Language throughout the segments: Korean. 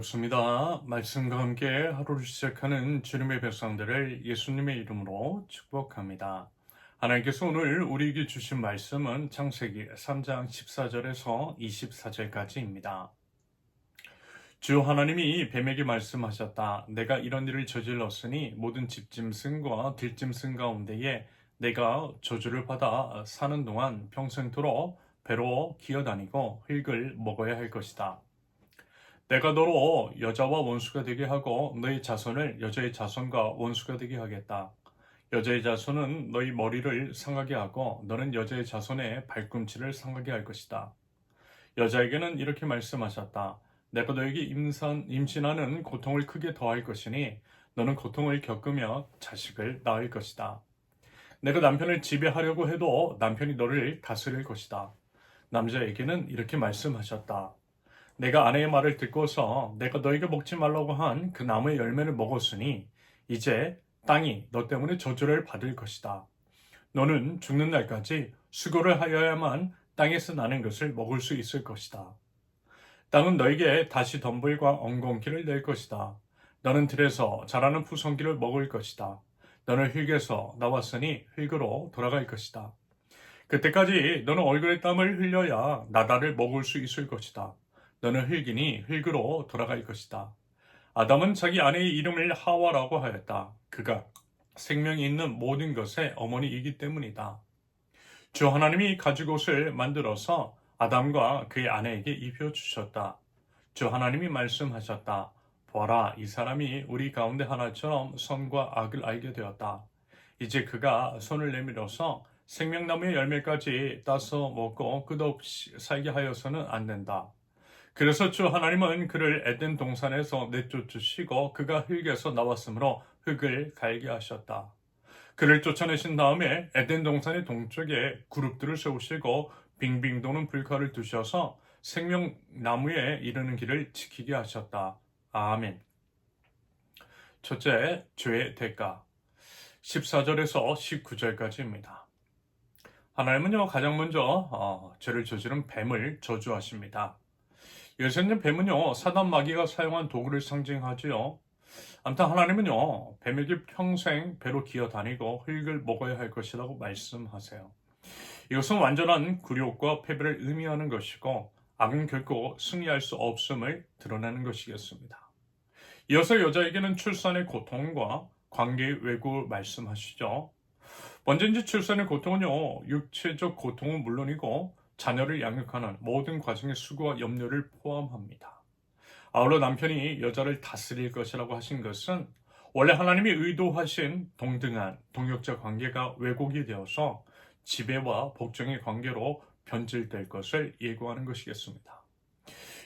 반갑습니다. 말씀과 함께 하루를 시작하는 주님의 백성들을 예수님의 이름으로 축복합니다. 하나님께서 오늘 우리에게 주신 말씀은 창세기 3장 14절에서 24절까지입니다. 주 하나님이 뱀에게 말씀하셨다. 내가 이런 일을 저질렀으니 모든 집짐승과 들짐승 가운데에 내가 저주를 받아 사는 동안 평생토록 배로 기어다니고 흙을 먹어야 할 것이다. 내가 너로 여자와 원수가 되게 하고 너희 자손을 여자의 자손과 원수가 되게 하겠다. 여자의 자손은 너희 머리를 상하게 하고 너는 여자의 자손의 발꿈치를 상하게 할 것이다. 여자에게는 이렇게 말씀하셨다. 내가 너에게 임신하는 고통을 크게 더할 것이니 너는 고통을 겪으며 자식을 낳을 것이다. 내가 남편을 지배하려고 해도 남편이 너를 다스릴 것이다. 남자에게는 이렇게 말씀하셨다. 내가 아내의 말을 듣고서 내가 너에게 먹지 말라고 한 그 나무의 열매를 먹었으니 이제 땅이 너 때문에 저주를 받을 것이다. 너는 죽는 날까지 수고를 하여야만 땅에서 나는 것을 먹을 수 있을 것이다. 땅은 너에게 다시 덤불과 엉겅퀴를 낼 것이다. 너는 들에서 자라는 푸성기를 먹을 것이다. 너는 흙에서 나왔으니 흙으로 돌아갈 것이다. 그때까지 너는 얼굴에 땀을 흘려야 나다를 먹을 수 있을 것이다. 너는 흙이니 흙으로 돌아갈 것이다. 아담은 자기 아내의 이름을 하와라고 하였다. 그가 생명이 있는 모든 것의 어머니이기 때문이다. 주 하나님이 가죽옷을 만들어서 아담과 그의 아내에게 입혀주셨다. 주 하나님이 말씀하셨다. 보아라, 이 사람이 우리 가운데 하나처럼 선과 악을 알게 되었다. 이제 그가 손을 내밀어서 생명나무의 열매까지 따서 먹고 끝없이 살게 하여서는 안 된다. 그래서 주 하나님은 그를 에덴 동산에서 내쫓으시고 그가 흙에서 나왔으므로 흙을 갈게 하셨다. 그를 쫓아내신 다음에 에덴 동산의 동쪽에 그룹들을 세우시고 빙빙 도는 불칼을 두셔서 생명나무에 이르는 길을 지키게 하셨다. 아멘. 첫째, 죄의 대가 14절에서 19절까지입니다. 하나님은요, 가장 먼저 죄를 저지른 뱀을 저주하십니다. 요새는 뱀은요, 사단 마귀가 사용한 도구를 상징하지요. 아무튼 하나님은요, 뱀에게 평생 배로 기어다니고 흙을 먹어야 할 것이라고 말씀하세요. 이것은 완전한 굴욕과 패배를 의미하는 것이고 악은 결코 승리할 수 없음을 드러내는 것이겠습니다. 이어서 여자에게는 출산의 고통과 관계의 왜곡을 말씀하시죠. 먼저 이제 출산의 고통은요, 육체적 고통은 물론이고 자녀를 양육하는 모든 과정의 수고와 염려를 포함합니다. 아울러 남편이 여자를 다스릴 것이라고 하신 것은 원래 하나님이 의도하신 동등한 동역자 관계가 왜곡이 되어서 지배와 복종의 관계로 변질될 것을 예고하는 것이겠습니다.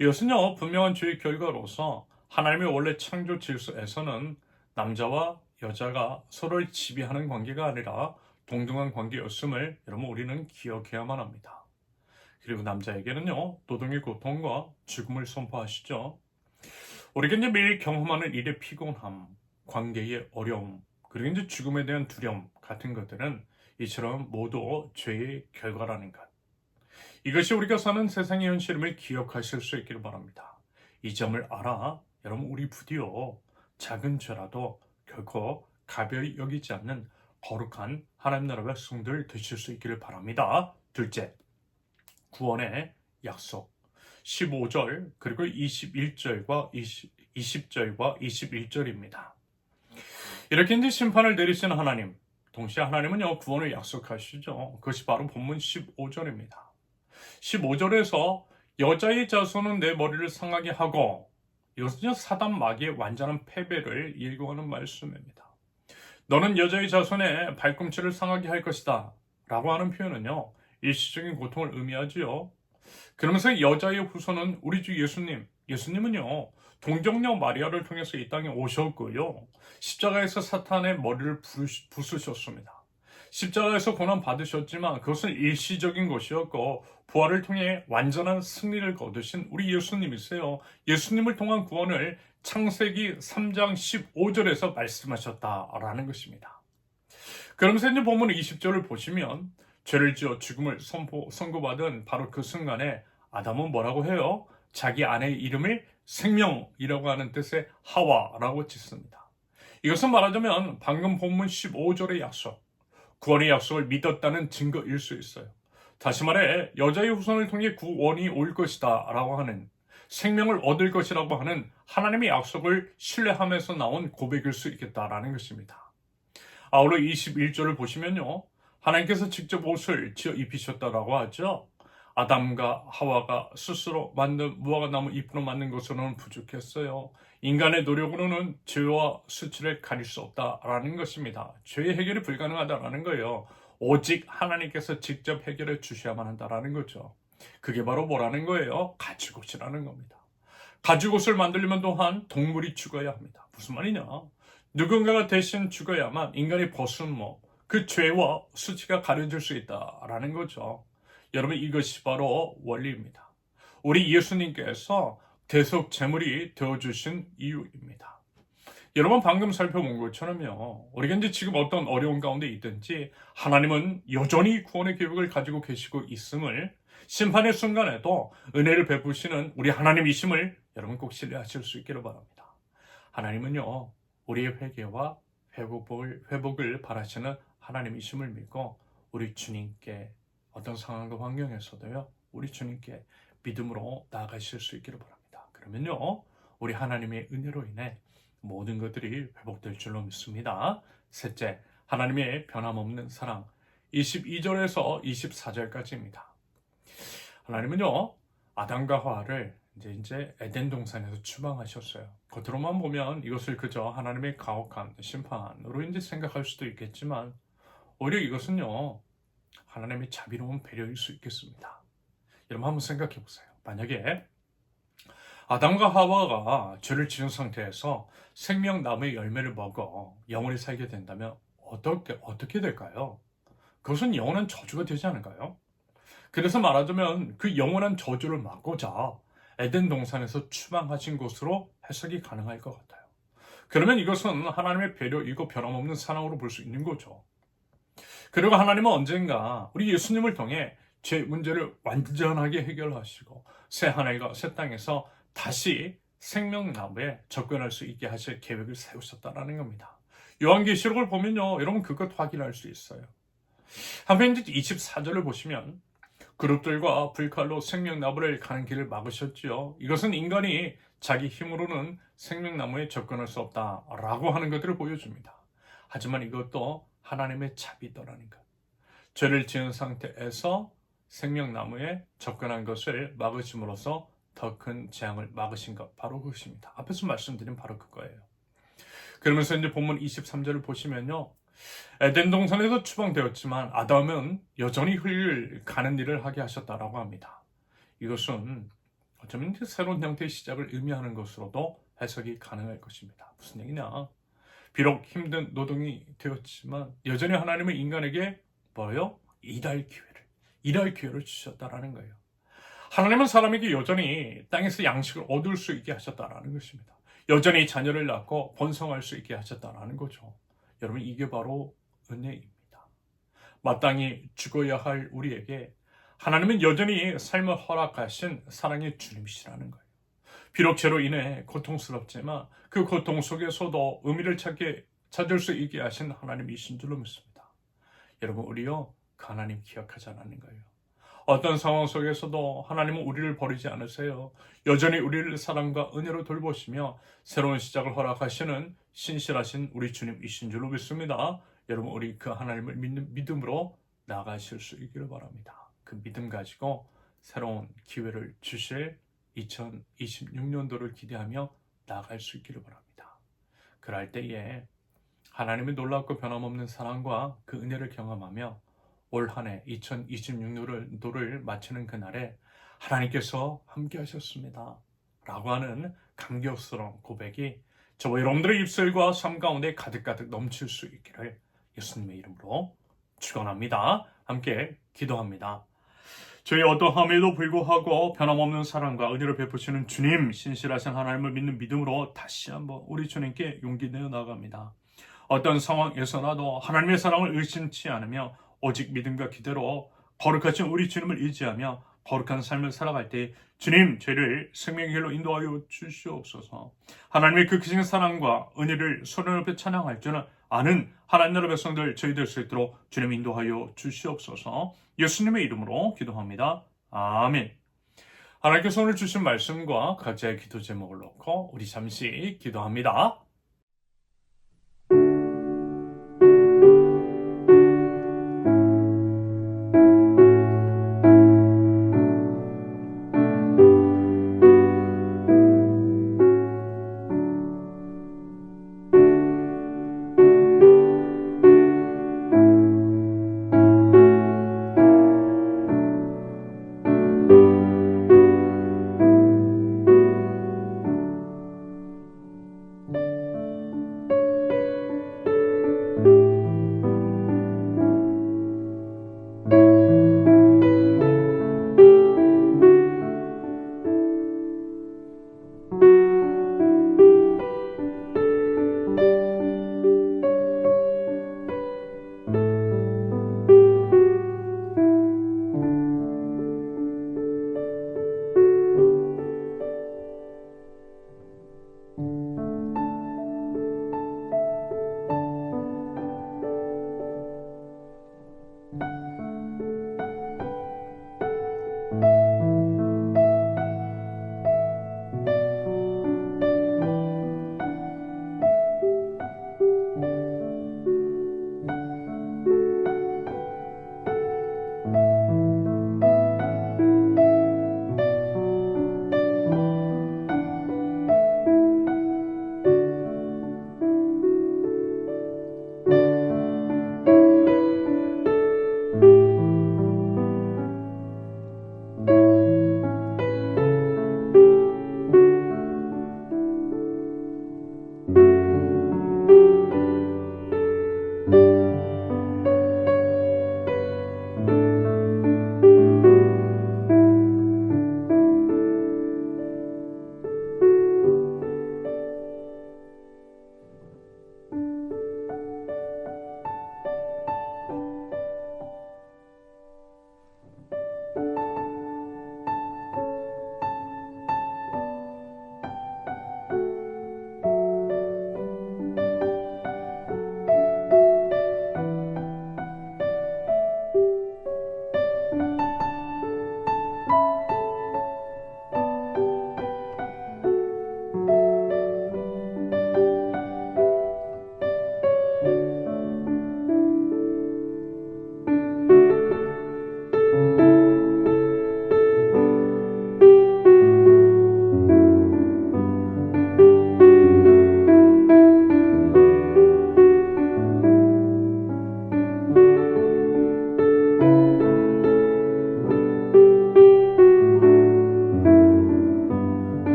이것은요, 분명한 죄의 결과로서 하나님의 원래 창조 질서에서는 남자와 여자가 서로를 지배하는 관계가 아니라 동등한 관계였음을 여러분 우리는 기억해야만 합니다. 그리고 남자에게는요, 노동의 고통과 죽음을 선포하시죠. 우리가 이제 매일 경험하는 일의 피곤함, 관계의 어려움, 그리고 이제 죽음에 대한 두려움 같은 것들은 이처럼 모두 죄의 결과라는 것. 이것이 우리가 사는 세상의 현실임을 기억하실 수 있기를 바랍니다. 이 점을 알아 여러분 우리 부디요 작은 죄라도 결코 가벼이 여기지 않는 거룩한 하나님 나라 백성들 되실 수 있기를 바랍니다. 둘째, 구원의 약속 15절 그리고 21절과 20절과 21절입니다. 이렇게 이제 심판을 내리시는 하나님, 동시에 하나님은요 구원을 약속하시죠. 그것이 바로 본문 15절입니다. 15절에서 여자의 자손은 내 머리를 상하게 하고, 이것은 사단 마귀의 완전한 패배를 예고하는 말씀입니다. 너는 여자의 자손의 발꿈치를 상하게 할 것이다 라고 하는 표현은요, 일시적인 고통을 의미하지요. 그러면서 여자의 후손은 우리 주 예수님은요, 동정녀 마리아를 통해서 이 땅에 오셨고요, 십자가에서 사탄의 머리를 부수셨습니다. 십자가에서 고난 받으셨지만 그것은 일시적인 것이었고 부활을 통해 완전한 승리를 거두신 우리 예수님이세요. 예수님을 통한 구원을 창세기 3장 15절에서 말씀하셨다라는 것입니다. 그러면서 이제 본문 20절을 보시면 죄를 지어 죽음을 선고받은 바로 그 순간에 아담은 뭐라고 해요? 자기 아내의 이름을 생명이라고 하는 뜻의 하와라고 짓습니다. 이것은 말하자면 방금 본문 15절의 약속, 구원의 약속을 믿었다는 증거일 수 있어요. 다시 말해 여자의 후손을 통해 구원이 올 것이다 라고 하는, 생명을 얻을 것이라고 하는 하나님의 약속을 신뢰하면서 나온 고백일 수 있겠다라는 것입니다. 아울러 21절을 보시면요, 하나님께서 직접 옷을 지어 입히셨다라고 하죠. 아담과 하와가 스스로 만든 무화과나무 잎으로 만든 것으로는 부족했어요. 인간의 노력으로는 죄와 수치를 가릴 수 없다라는 것입니다. 죄의 해결이 불가능하다라는 거예요. 오직 하나님께서 직접 해결해 주셔야만 한다라는 거죠. 그게 바로 뭐라는 거예요? 가죽옷이라는 겁니다. 가죽옷을 만들려면 또한 동물이 죽어야 합니다. 무슨 말이냐? 누군가가 대신 죽어야만 인간이 벗은 그 죄와 수치가 가려질 수 있다라는 거죠. 여러분, 이것이 바로 원리입니다. 우리 예수님께서 대속 제물이 되어주신 이유입니다. 여러분, 방금 살펴본 것처럼요, 우리가 이제 지금 어떤 어려운 가운데 있든지 하나님은 여전히 구원의 계획을 가지고 계시고 있음을, 심판의 순간에도 은혜를 베푸시는 우리 하나님이심을 여러분 꼭 신뢰하실 수 있기를 바랍니다. 하나님은요, 우리의 회개와 회복을 바라시는 하나님이심을 믿고 우리 주님께 어떤 상황과 환경에서도요, 우리 주님께 믿음으로 나아가실 수 있기를 바랍니다. 그러면요, 우리 하나님의 은혜로 인해 모든 것들이 회복될 줄로 믿습니다. 셋째, 하나님의 변함없는 사랑. 22절에서 24절까지입니다. 하나님은요, 아담과 하와를 이제 에덴 동산에서 추방하셨어요. 겉으로만 보면 이것을 그저 하나님의 가혹한 심판으로 이제 생각할 수도 있겠지만, 오히려 이것은요, 하나님의 자비로운 배려일 수 있겠습니다. 여러분, 한번 생각해 보세요. 만약에 아담과 하와가 죄를 지은 상태에서 생명나무의 열매를 먹어 영원히 살게 된다면 어떻게 될까요? 그것은 영원한 저주가 되지 않을까요? 그래서 말하자면 그 영원한 저주를 막고자 에덴 동산에서 추방하신 것으로 해석이 가능할 것 같아요. 그러면 이것은 하나님의 배려이고 변함없는 사랑으로 볼 수 있는 거죠. 그리고 하나님은 언젠가 우리 예수님을 통해 죄 문제를 완전하게 해결하시고 새 하늘과 새 땅에서 다시 생명나무에 접근할 수 있게 하실 계획을 세우셨다는 겁니다. 요한계시록을 보면요, 여러분 그것 확인할 수 있어요. 한편 24절을 보시면 그룹들과 불칼로 생명나무를 가는 길을 막으셨지요. 이것은 인간이 자기 힘으로는 생명나무에 접근할 수 없다라고 하는 것들을 보여줍니다. 하지만 이것도 하나님의 자비더라는 것. 죄를 지은 상태에서 생명나무에 접근한 것을 막으심으로써 더 큰 재앙을 막으신 것, 바로 그것입니다. 앞에서 말씀드린 바로 그거예요. 그러면서 이제 본문 23절을 보시면요, 에덴 동산에서 추방되었지만 아담은 여전히 가는 일을 하게 하셨다라고 합니다. 이것은 어쩌면 새로운 형태의 시작을 의미하는 것으로도 해석이 가능할 것입니다. 무슨 얘기냐? 비록 힘든 노동이 되었지만 여전히 하나님은 인간에게 일할 기회를 주셨다라는 거예요. 하나님은 사람에게 여전히 땅에서 양식을 얻을 수 있게 하셨다라는 것입니다. 여전히 자녀를 낳고 번성할 수 있게 하셨다라는 거죠. 여러분, 이게 바로 은혜입니다. 마땅히 죽어야 할 우리에게 하나님은 여전히 삶을 허락하신 사랑의 주님이시라는 거예요. 비록 죄로 인해 고통스럽지만 그 고통 속에서도 의미를 찾을 수 있게 하신 하나님이신 줄로 믿습니다. 여러분, 우리요, 그 하나님 기억하지 않는 거예요. 어떤 상황 속에서도 하나님은 우리를 버리지 않으세요. 여전히 우리를 사랑과 은혜로 돌보시며 새로운 시작을 허락하시는 신실하신 우리 주님이신 줄로 믿습니다. 여러분, 우리 그 하나님을 믿는 믿음으로 나아가실 수 있기를 바랍니다. 그 믿음 가지고 새로운 기회를 주실 2026년도를 기대하며 나아갈 수 있기를 바랍니다. 그럴 때에 하나님의 놀랍고 변함없는 사랑과 그 은혜를 경험하며 올 한 해 2026년도를 마치는 그날에 하나님께서 함께 하셨습니다 라고 하는 감격스러운 고백이 저와 여러분들의 입술과 삶 가운데 가득가득 넘칠 수 있기를 예수님의 이름으로 축원합니다. 함께 기도합니다. 저희 어떠함에도 불구하고 변함없는 사랑과 은혜를 베푸시는 주님, 신실하신 하나님을 믿는 믿음으로 다시 한번 우리 주님께 용기 내어 나갑니다. 어떤 상황에서라도 하나님의 사랑을 의심치 않으며 오직 믿음과 기대로 거룩하신 우리 주님을 의지하며 거룩한 삶을 살아갈 때 주님, 저를 생명의 길로 인도하여 주시옵소서. 하나님의 그 크신 사랑과 은혜를 소리 높여 찬양할 줄은 아는 하나님 나라 백성들 저희 될 수 있도록 주님 인도하여 주시옵소서. 예수님의 이름으로 기도합니다. 아멘. 하나님께서 오늘 주신 말씀과 각자의 기도 제목을 놓고 우리 잠시 기도합니다.